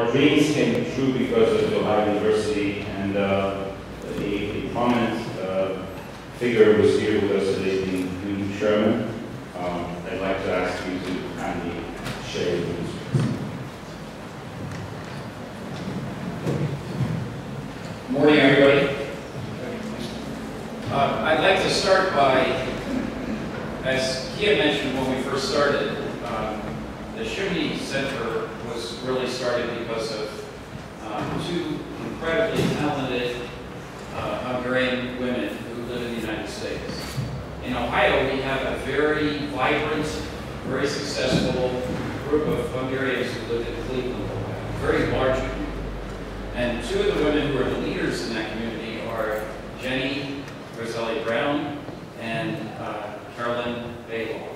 our dreams came true because of the Ohio University, and a prominent figure was here with us today, being Sherman. I'd like to ask you to kindly share your views. Good morning, everybody. I'd like to start by, as Hugh mentioned when we first started, the Simonyi Center was really started because of two incredibly talented Hungarian women who live in the United States. In Ohio, we have a very vibrant, very successful group of Hungarians who live in Cleveland, Ohio, a very large community. And two of the women who are the leaders in that community are Jenny Roselli-Brown and Carolyn Baylor.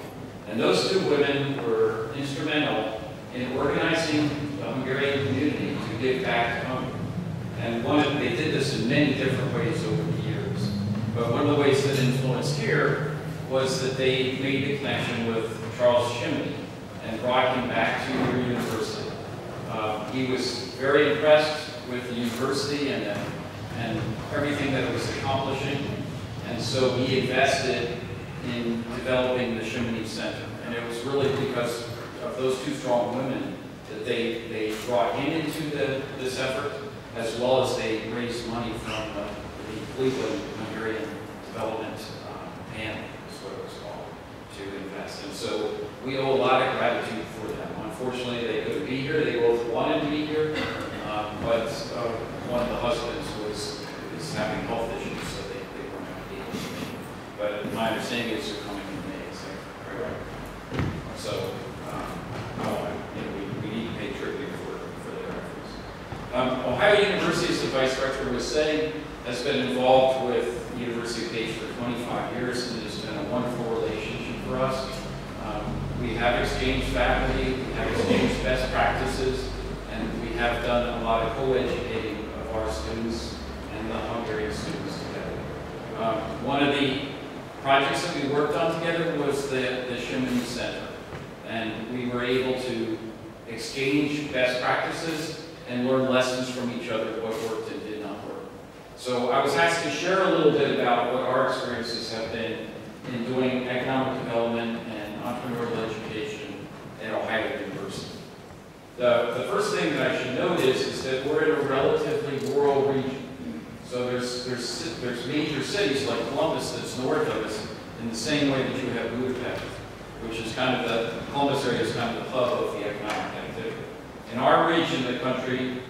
And those two women were instrumental in organizing the Hungarian community to give back to Hungary. And they did this in many different ways over the years. But one of the ways that influenced here was that they made the connection with Charles Simonyi and brought him back to your university. He was very impressed with the university and everything that it was accomplishing. And so he invested in developing the Simonyi Center. And it was really because of those two strong women that they brought him into this effort, as well as they raised money from the Cleveland Hungarian Development Panel, is what it was called, to invest. And so we owe a lot of gratitude for them. Unfortunately, they couldn't be here. They both wanted to be here, but one of the husbands was having health issues, so they weren't going to be able. But my understanding is they're coming in May. So we need to pay tribute for their efforts. Ohio University, as the Vice Rector was saying, has been involved with the University of Page for 25 years, and it's been a wonderful relationship for us. We have exchanged faculty, we have exchanged best practices, and we have done a lot of co-educating of our students and the Hungarian students together. One of the projects that we worked on together was the Simonyi Center, and we were able to exchange best practices and learn lessons from each other, what worked and did not work. So I was asked to share a little bit about what our experiences have been in doing economic development and entrepreneurial education at Ohio University. The first thing that I should note is that we're in a relatively rural region. So there's major cities like Columbus that's north of us in the same way that you have Budapest, which is kind of Columbus area is kind of the hub of the economic activity. In our region of the country,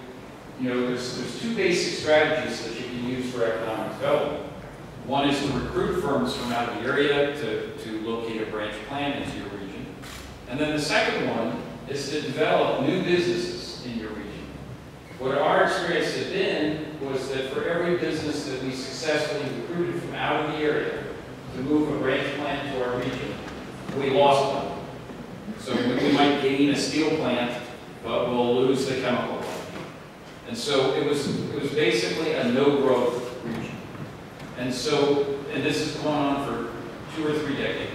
there's two basic strategies that you can use for economic development. One is to recruit firms from out of the area to locate a branch plant into your region. And then the second one is to develop new businesses in your region. What our experience had been was that for every business that we successfully recruited from out of the area to move a branch plant to our region, we lost one. So we might gain a steel plant, but we'll lose the chemical plant. And so it was basically a no-growth region. And this has gone on for 2 or 3 decades.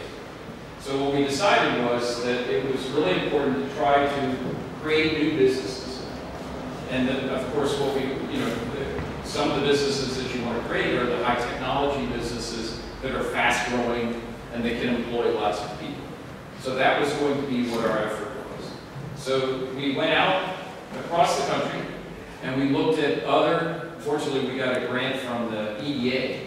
So what we decided was that it was really important to try to create new businesses. And then, of course, some of the businesses that you want to create are the high technology businesses that are fast growing and they can employ lots of people. So that was going to be what our effort was. So we went out across the country and we looked at fortunately we got a grant from the EDA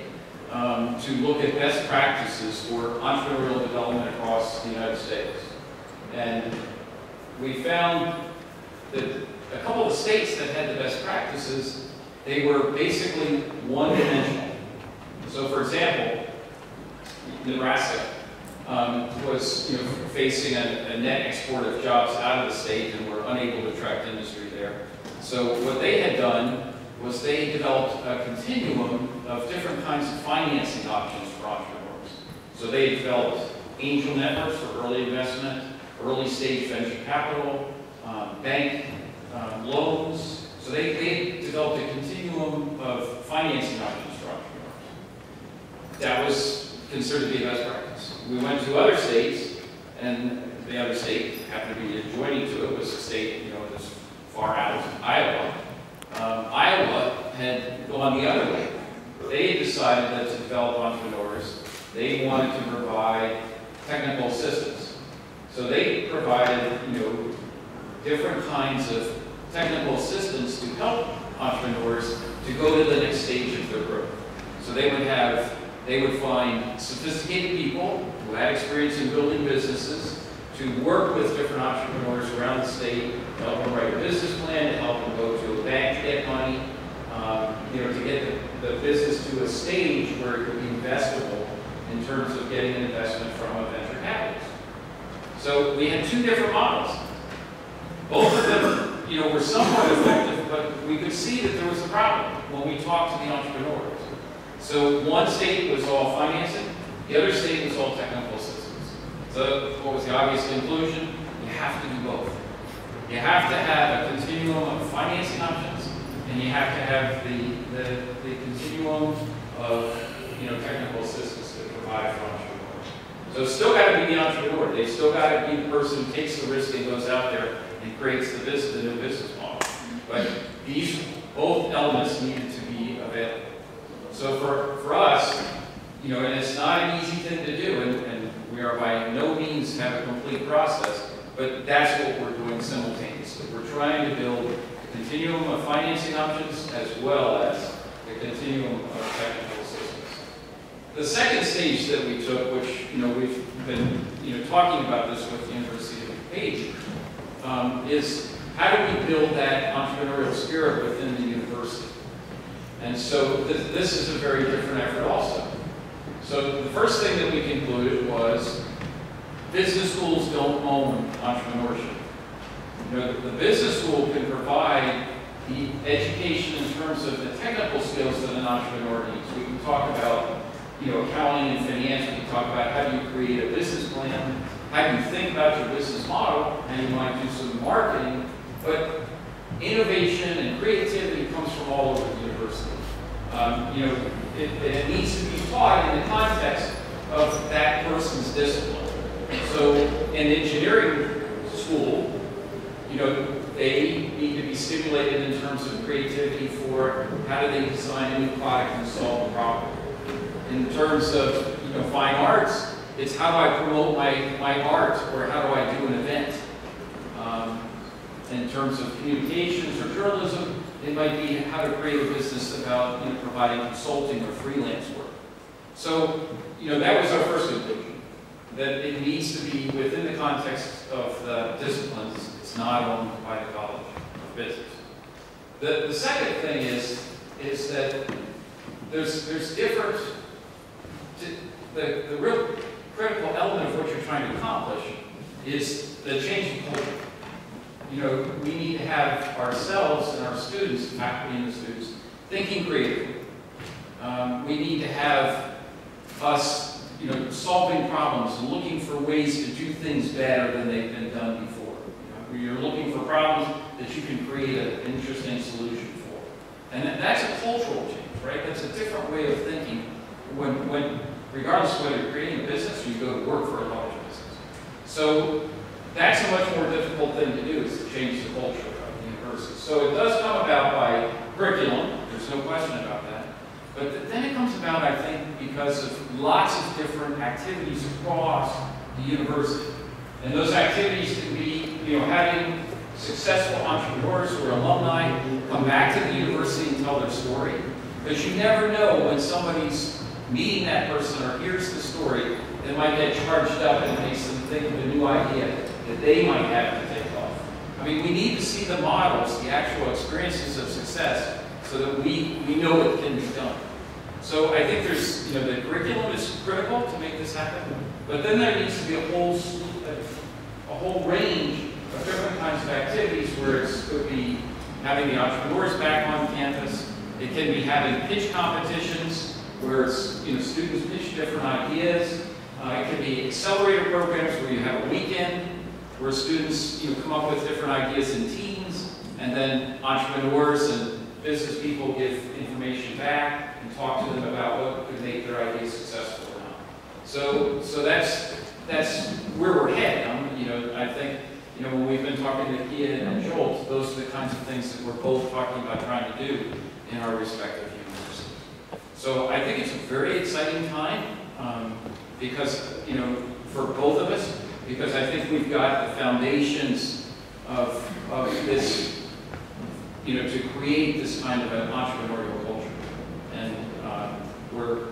to look at best practices for entrepreneurial development across the United States. And we found that a couple of the states that had the best practices, they were basically one-dimensional. So for example, Nebraska was facing a net export of jobs out of the state and were unable to attract industry there. So what they had done was they developed a continuum of different kinds of financing options for entrepreneurs. So they developed angel networks for early investment, early stage venture capital, bank loans. So they developed a continuum of financing options for entrepreneurs. That was considered to be a best practice. We went to other states, and the other state happened to be adjoining to it was a state, this far out, Iowa. Iowa had gone the other way. They decided that to develop entrepreneurs, they wanted to provide technical assistance. So they provided, different kinds of technical assistance to help entrepreneurs to go to the next stage of their growth. So they would find sophisticated people who had experience in building businesses to work with different entrepreneurs around the state, to help them write a business plan, to help them go to a bank to get money, to get the business to a stage where it could be investable in terms of getting an investment from a venture capitalist. So we had two different models. Both of them, were somewhat effective, but we could see that there was a problem when we talked to the entrepreneurs. So one state was all financing, the other state was all technical assistance. So what was the obvious conclusion? You have to do both. You have to have a continuum of financing options, and you have to have the continuum of technical assistance to provide for entrepreneurs. So it's still got to be the entrepreneur. They've still got to be the person who takes the risk and goes out there and creates the new business model. But both elements needed to be available. So for us, and it's not an easy thing to do, and we are by no means have a complete process, but that's what we're doing simultaneously. We're trying to build a continuum of financing options as well as a continuum of technical assistance. The second stage that we took, which we've been talking about this with the University of Page, is how do we build that entrepreneurial spirit within the university? And so this is a very different effort also. So the first thing that we concluded was business schools don't own entrepreneurship. The business school can provide the education in terms of the technical skills that an entrepreneur needs. We can talk about accounting and finance. We can talk about how do you create a business plan, how do you think about your business model, and you might do some marketing. But innovation and creativity comes from all over the university. It needs to be taught in the context of that person's discipline. So in engineering school, they need to be stimulated in terms of creativity for how do they design a new product and solve a problem. In terms of fine arts, it's how do I promote my art, or how do I do an event. In terms of communications or journalism, it might be how to create a business about providing consulting or freelance work. So that was our first conclusion, that it needs to be within the context of the disciplines. It's not owned by the College of Business. The second thing is that there's different. The real critical element of what you're trying to accomplish is the change in culture. We need to have ourselves and our students, faculty and the students, thinking creatively. We need to have us, solving problems and looking for ways to do things better than they've been done before. You're looking for problems that you can create an interesting solution for. And that's a cultural change, right? That's a different way of thinking when regardless of whether you're creating a business or you go to work for a large business. So that's a much more difficult thing to do, is to change the culture of the university. So it does come about by curriculum, there's no question about that. But then it comes about, I think, because of lots of different activities across the university. And those activities can be, having successful entrepreneurs who are alumni come back to the university and tell their story. Because you never know when somebody's meeting that person or hears the story, they might get charged up and it makes them think of a new idea that they might have to take off. I mean, we need to see the models, the actual experiences of success, so that we know it can be done. So I think there's, the curriculum is critical to make this happen, but then there needs to be a whole range of different kinds of activities where it could be having the entrepreneurs back on campus. It can be having pitch competitions where students pitch different ideas. It can be accelerator programs where you have a weekend where students come up with different ideas in teams, and then entrepreneurs and business people give information back and talk to them about what could make their ideas successful or not. So that's where we're heading. I think you know, when we've been talking to Hugh and Jolt, those are the kinds of things that we're both talking about trying to do in our respective universities. So I think it's a very exciting time because, you know, for both of us, because I think we've got the foundations of this, you know, to create this kind of an entrepreneurial culture. And we're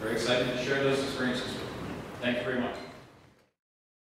very excited to share those experiences with you. Thank you very much.